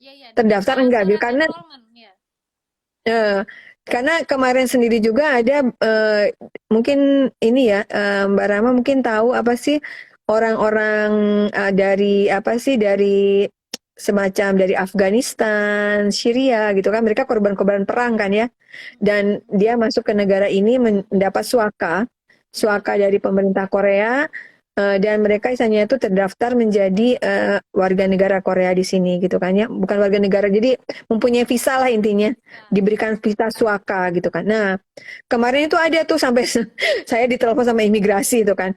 Iya, iya, Terdaftar diminta enggak gitu surat karena enrollment ya. Eh, karena kemarin sendiri juga ada mungkin ini ya Mbak Rama mungkin tahu apa sih orang-orang dari apa sih dari semacam dari Afghanistan, Syria gitu kan mereka korban-korban perang kan ya dan Mm-mm. dia masuk ke negara ini mendapat suaka dari pemerintah Korea dan mereka misalnya itu terdaftar menjadi warga negara Korea di sini gitu kan ya bukan warga negara jadi mempunyai visa lah intinya Bisa. diberikan visa suaka gitu kan. Nah, kemarin itu ada tuh sampai saya ditelepon sama imigrasi itu kan.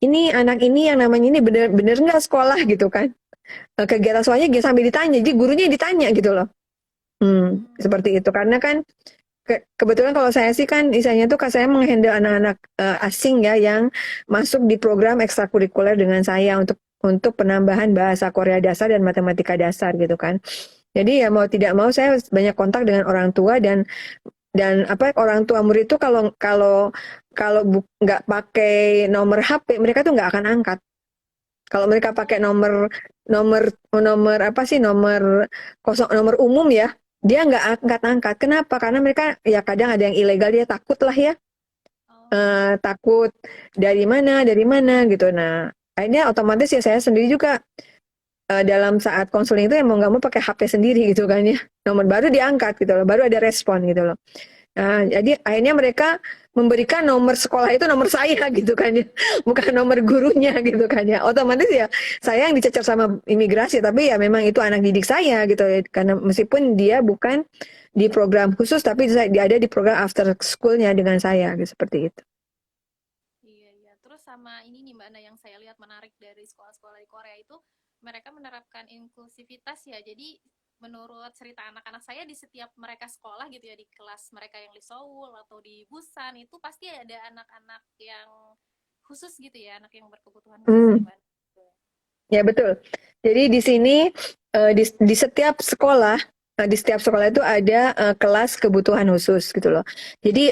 Ini anak ini yang namanya ini bener-bener nggak sekolah gitu kan. Kegiatan sekolahnya sampai ditanya, jadi gurunya ditanya gitu loh. Hmm. Seperti itu karena kan kebetulan kalau saya sih kan misalnya tuh saya menghandle anak-anak asing ya yang masuk di program ekstrakurikuler dengan saya untuk penambahan bahasa Korea dasar dan matematika dasar gitu kan. Jadi ya mau tidak mau saya banyak kontak dengan orang tua dan apa orang tua murid itu kalau kalau kalau nggak pakai nomor HP mereka tuh nggak akan angkat. Kalau mereka pakai Oh, nomor nomor nomor apa sih nomor umum ya dia nggak angkat-angkat. Kenapa? Karena mereka ya kadang ada yang ilegal dia takut lah ya oh, takut dari mana gitu. Nah akhirnya otomatis ya saya sendiri juga dalam saat konseling itu ya mau nggak mau pakai HP sendiri gitu kan ya nomor baru diangkat gitu loh baru ada respon gitu loh. Nah, jadi akhirnya mereka memberikan nomor sekolah itu nomor saya gitu kan ya, bukan nomor gurunya gitu kan ya. Otomatis ya saya yang dicecar sama imigrasi, tapi ya memang itu anak didik saya gitu ya. Karena meskipun dia bukan di program khusus, tapi dia ada di program after school-nya dengan saya gitu seperti itu. iya, iya. Terus sama ini nih Mbak Ana, yang saya lihat menarik dari sekolah-sekolah di Korea itu, mereka menerapkan inklusivitas ya. Jadi menurut cerita anak-anak saya, di setiap mereka sekolah gitu ya, di kelas mereka yang di Seoul atau di Busan, itu pasti ada anak-anak yang khusus gitu ya, anak yang berkebutuhan khusus ya Hmm, Mbak Ana. ya betul. Jadi di sini di setiap sekolah di setiap sekolah itu ada kelas kebutuhan khusus gitu loh. Jadi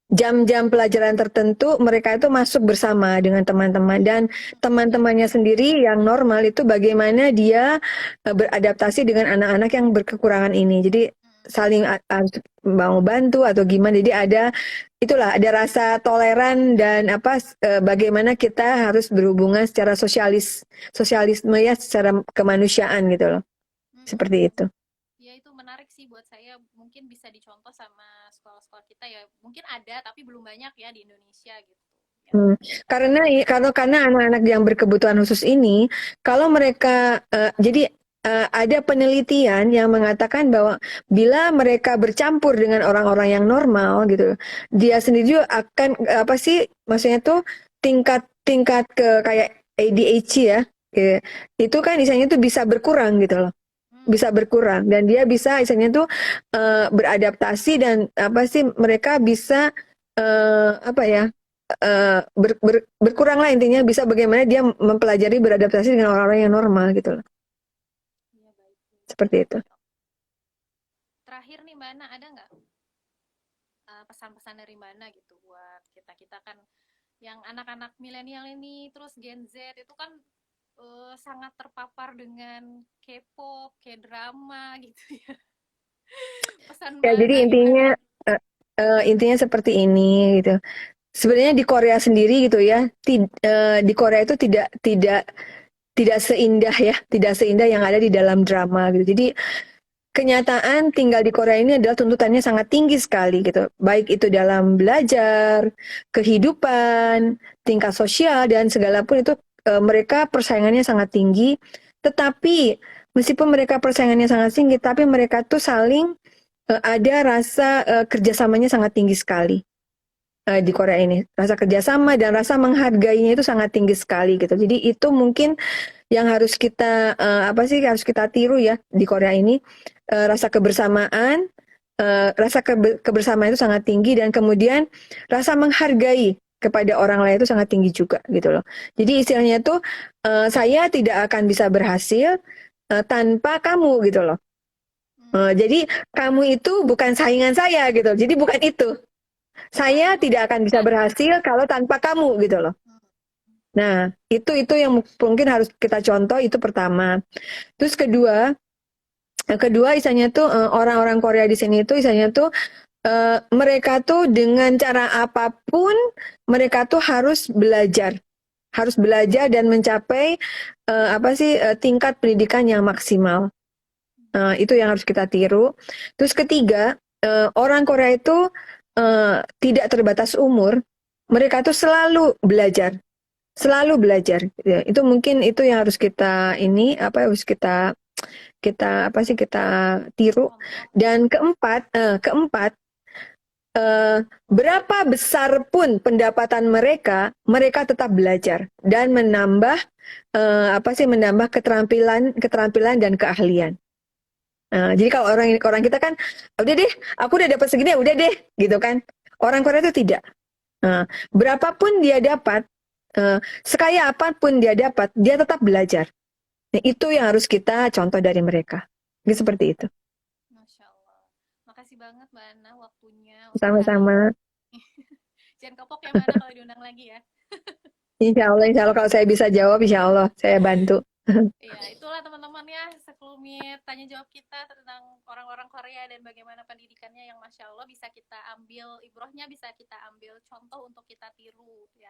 jam-jam pelajaran tertentu mereka itu masuk bersama dengan teman-teman dan Iya, teman-temannya sendiri yang normal itu bagaimana dia beradaptasi dengan anak-anak yang berkekurangan ini. Jadi saling mau bantu atau gimana. Jadi ada rasa toleran dan apa bagaimana kita harus berhubungan secara sosialisme ya secara kemanusiaan gitu loh. Seperti itu. ya itu menarik sih buat saya, mungkin bisa dicontoh sama sekolah-sekolah kita ya, mungkin ada tapi belum banyak ya di Indonesia gitu yang Hmm, kayak gitu. karena anak-anak yang berkebutuhan khusus ini, kalau mereka jadi ada penelitian yang mengatakan bahwa bila mereka bercampur dengan orang-orang yang normal gitu, dia sendiri juga akan apa sih, maksudnya tuh tingkat ke kayak ADHD ya, itu kan misalnya tuh bisa berkurang gitu loh, bisa Hmm. berkurang dan dia bisa misalnya tuh beradaptasi dan apa sih mereka bisa apa ya berkurang lah intinya bisa bagaimana dia mempelajari beradaptasi dengan orang-orang yang normal gitu loh. Iya, baik, baik. Seperti itu. Terakhir nih Mbak Ana, ada nggak pesan-pesan dari Mbak Ana gitu buat kita kita kan yang anak-anak milenial ini terus Gen Z itu kan sangat terpapar dengan K-pop, K-drama gitu ya. Pesan Ya, jadi Mbak intinya gimana? eh, intinya seperti ini gitu. Sebenarnya di Korea sendiri gitu ya, di Korea itu tidak seindah ya, tidak seindah yang ada di dalam drama gitu. Jadi kenyataan tinggal di Korea ini adalah tuntutannya sangat tinggi sekali gitu. Baik itu dalam belajar, kehidupan, tingkat sosial dan segala pun itu mereka persaingannya sangat tinggi. Tetapi meskipun mereka persaingannya sangat tinggi, tapi mereka tuh saling ada rasa kerjasamanya sangat tinggi sekali di Korea ini. Rasa kerjasama dan rasa menghargainya itu sangat tinggi sekali gitu. Jadi itu mungkin yang harus kita apa sih harus kita tiru ya di Korea ini. Rasa kebersamaan, kebersamaan itu sangat tinggi dan kemudian rasa menghargai kepada orang lain itu sangat tinggi juga gitu loh. Jadi istilahnya tuh saya tidak akan bisa berhasil tanpa kamu gitu loh. Jadi kamu itu bukan saingan saya gitu. Jadi bukan itu. Saya Saling tidak akan bisa menguntungkan ya. berhasil kalau tanpa kamu gitu loh. Hmm. Nah, itu yang mungkin harus kita contoh itu pertama. Terus kedua isanya tuh orang-orang Korea di sini tuh isanya tuh mereka tuh dengan cara apapun mereka tuh harus belajar dan mencapai apa sih tingkat pendidikan yang maksimal. Itu yang harus kita tiru. Terus ketiga, orang Korea itu tidak terbatas umur. Mereka tuh selalu belajar. Ya, itu mungkin itu yang harus kita ini apa harus kita kita apa sih kita tiru. Contoh. Dan keempat berapa besar pun pendapatan mereka, mereka tetap belajar dan menambah apa sih menambah keterampilan dan keahlian. Jadi kalau orang kita kan, udah deh, aku udah dapat segini, ya udah deh, gitu kan. Orang Korea itu tidak. Berapapun dia dapat, sekaya apapun dia dapat, dia tetap belajar. Nah, itu yang harus kita contoh dari mereka. Jadi seperti itu. Masya Allah. Makasih banget Mbak Ana waktunya untuk hari ini. Sama-sama. Jangan kapok ya Mbak Ana kalau diundang lagi ya. Insya Allah kalau saya bisa jawab, insya Allah saya bantu. Iya, itulah teman-teman ya, sekelumit tanya jawab kita tentang orang-orang Korea dan bagaimana pendidikannya yang Masya Allah bisa kita ambil ibrohnya, bisa kita ambil contoh untuk kita tiru ya.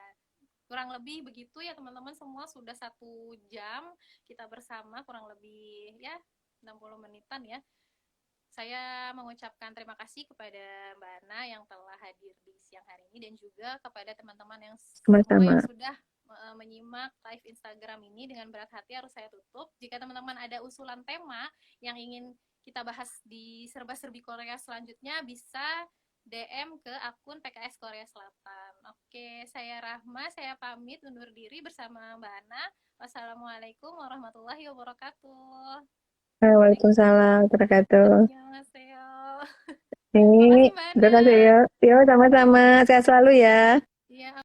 Kurang lebih begitu ya teman-teman, semua sudah 1 jam kita bersama, kurang lebih ya 60 menitan ya. Saya mengucapkan terima kasih kepada Mbak Ana yang telah hadir di siang hari ini dan juga kepada teman-teman yang semua yang Sama-sama. sudah menyimak live Instagram ini. Dengan berat hati harus saya tutup. Jika teman-teman ada usulan tema yang ingin kita bahas di serba-serbi Korea selanjutnya, bisa DM ke akun PKS Korea Selatan. Oke, saya Rahma, saya pamit undur diri bersama Mbak Ana. Wassalamualaikum warahmatullahi wabarakatuh. Waalaikumsalam warahmatullahi wabarakatuh. Annyeonghaseyo. Ini, Makasih Mbak terima Ana. kasih ya. Yo, sama-sama. Sehat selalu ya. Iya.